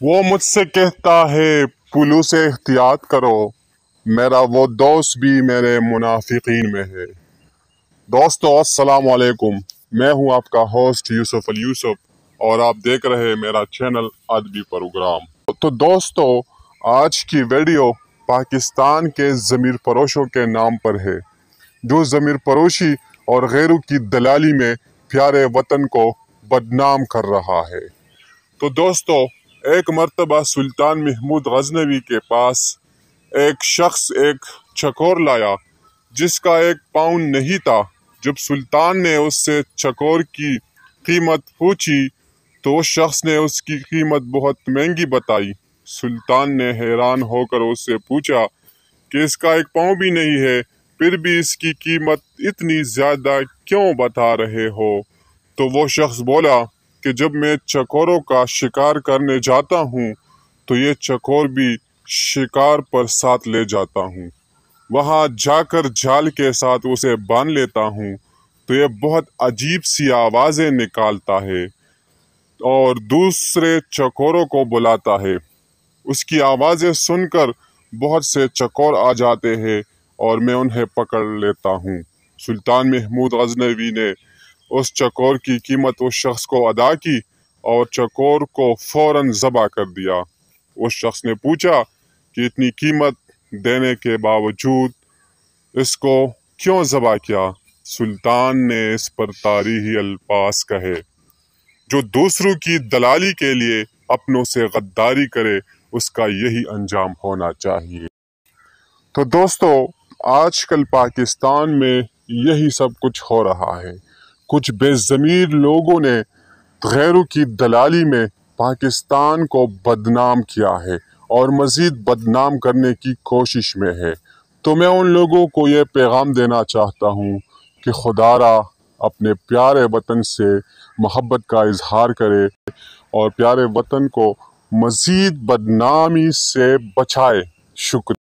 وہ مجھ سے کہتا ہے پلو سے احتیاط کرو، میرا وہ دوست بھی میرے منافقین میں ہے۔ دوستو السلام علیکم، میں ہوں آپ کا ہوسٹ یوسف الیوسف اور آپ دیکھ رہے میرا چینل ادبی پروگرام۔ تو دوستو آج کی ویڈیو پاکستان کے ضمیر فروشوں کے نام پر ہے، جو ضمیر فروشی اور غیروں کی دلالی میں پیارے وطن کو بدنام کر رہا ہے۔ تو دوستو ایک مرتبہ سلطان محمود غزنوی کے پاس ایک شخص ایک چکور لایا جس کا ایک پاؤں نہیں تھا۔ جب سلطان نے اس سے چکور کی قیمت پوچھی تو اس شخص نے اس کی قیمت بہت مہنگی بتائی۔ سلطان نے حیران ہو کر اس سے پوچھا کہ اس کا ایک پاؤں بھی نہیں ہے، پھر بھی اس کی قیمت اتنی زیادہ کیوں بتا رہے ہو؟ تو وہ شخص بولا کہ جب میں چکوروں کا شکار کرنے جاتا ہوں تو یہ چکور بھی شکار پر ساتھ لے جاتا ہوں، وہاں جا کر جال کے ساتھ اسے باندھ لیتا ہوں تو یہ بہت عجیب سی آوازیں نکالتا ہے اور دوسرے چکوروں کو بلاتا ہے۔ اس کی آوازیں سن کر بہت سے چکور آ جاتے ہیں اور میں انہیں پکڑ لیتا ہوں۔ سلطان محمود غزنوی نے اس چکور کی قیمت اس شخص کو ادا کی اور چکور کو فوراً ذبح کر دیا۔ اس شخص نے پوچھا کہ اتنی قیمت دینے کے باوجود اس کو کیوں ذبح کیا؟ سلطان نے اس پر تاریخی الفاظ کہے، جو دوسروں کی دلالی کے لیے اپنوں سے غداری کرے اس کا یہی انجام ہونا چاہیے۔ تو دوستو آج کل پاکستان میں یہی سب کچھ ہو رہا ہے۔ کچھ بے ضمیر لوگوں نے غیروں کی دلالی میں پاکستان کو بدنام کیا ہے اور مزید بدنام کرنے کی کوشش میں ہے۔ تو میں ان لوگوں کو یہ پیغام دینا چاہتا ہوں کہ خدا را اپنے پیارے وطن سے محبت کا اظہار کرے اور پیارے وطن کو مزید بدنامی سے بچائے۔ شکریہ۔